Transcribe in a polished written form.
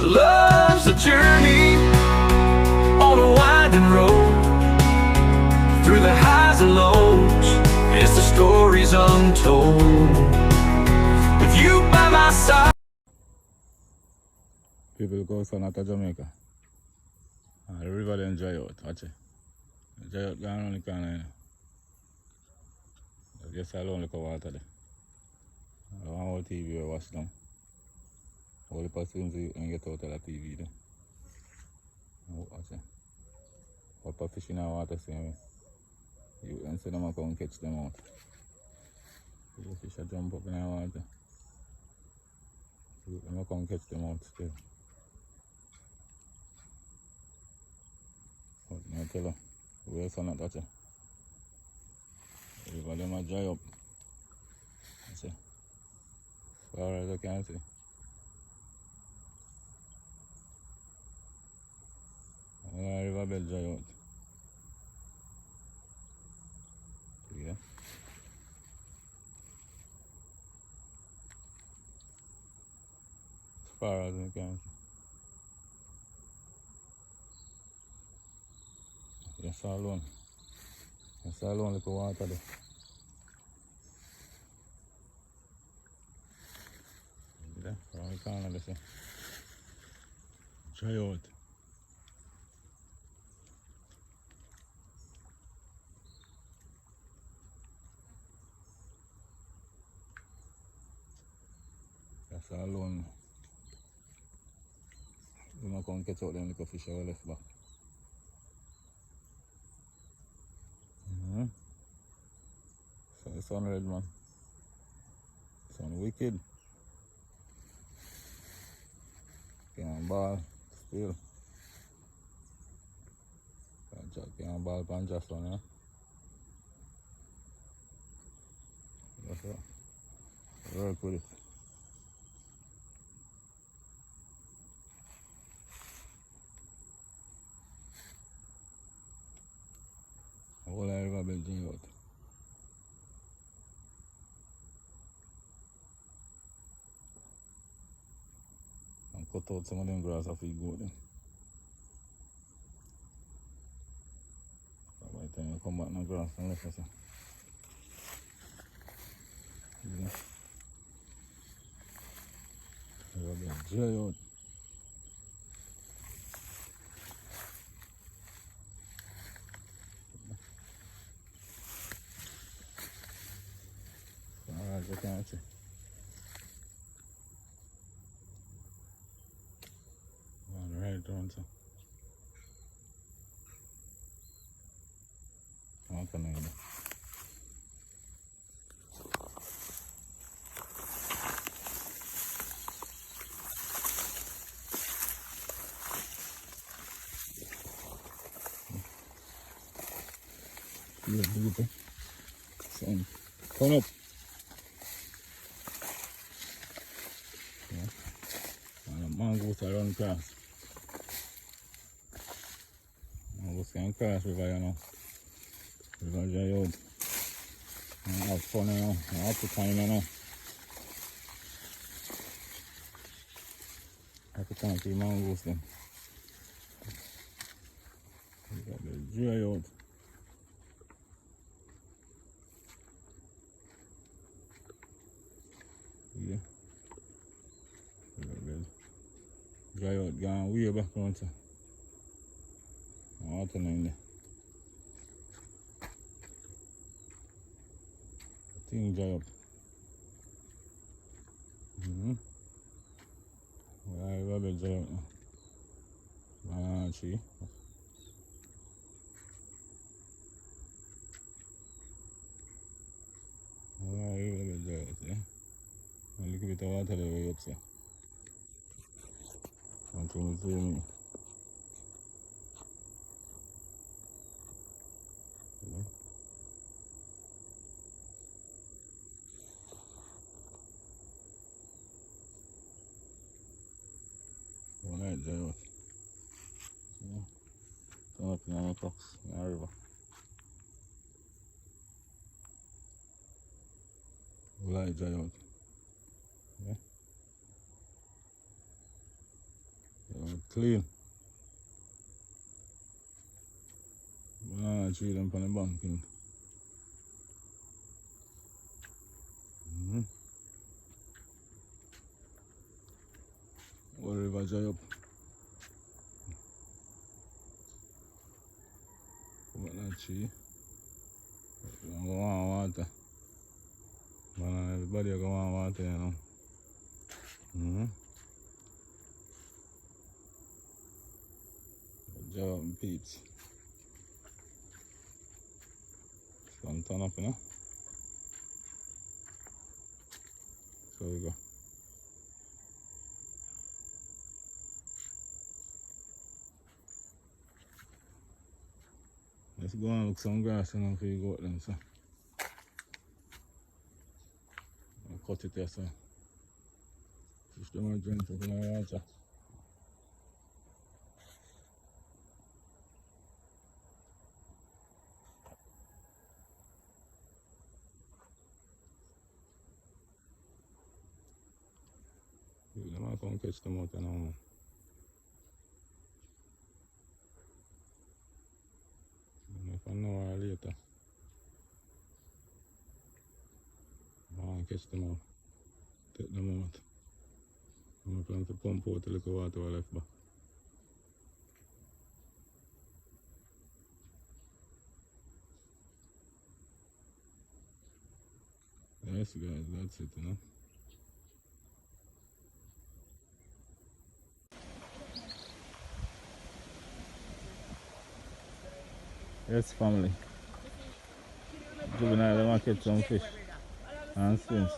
love's a journey on a winding road. Through the highs and lows, it's the stories untold. With you by my side. People go son out of Jamaica. The river then dry out, watch it. Dry out gone around the corner. Just alone look at water there. I want our TV or watch them. All the persons you can get out of the TV there. Watch it. Papa fish in the water same way. You can see them come catch them out. The fish jump up in the water. You can come catch them out still. But I tell you, we're son not touch it. Everybody might dry up. That's it. As far as I can see. The riverbed dry out. See that? As far as I can see. Just alone. Just alone little water there. See that? From the corner there. Dry out. Just alone. You know, come catch out them little fish I left back. So the sun red, man. Sun wicked. Can't ball still. Can't ball pan just one, yeah. That's it. Work with it. All the riverbed dry out. And cut out some of them grass off the goat then. By the time you come back, no grass and left us. Yeah. Riverbed dry out. Alright, you can't see. On the right one, so. I can hear that. Yeah, look at that. Sun. Come up. Mangoes are run across. Mangoes can cross river, you know. River dry out. And have fun, you know. And have to time, you know. Have to time to mangoes then. They dry out. Yeah. Dry out, gone way back around here. Water in there. Thing dry up. Well, riverbed dry out now. Banana tree. Well, riverbed dry out, yeah. A little bit of water there way up there. Something is doing it. Alright, dry out. Turn up in the cocks in the river. Light dry out. Yeah. Clean. Banana tree them on the bank. Whole river dry up. Banana tree. You go want water. Banana, everybody go want water, you know. Dry up my peeps. Sun turn up, you know. So we go. Let's go and look some grass and for you go out then, so. I'll cut it there, so. Just don't want to drink from the water. I'm not going to catch them out now, man. If I know where later, I want to catch them out. Take them out. I'm going to pump out a little water while left back. Yes, guys, that's it, you know. Yes, family. Juvenile, they want to catch some fish and swings.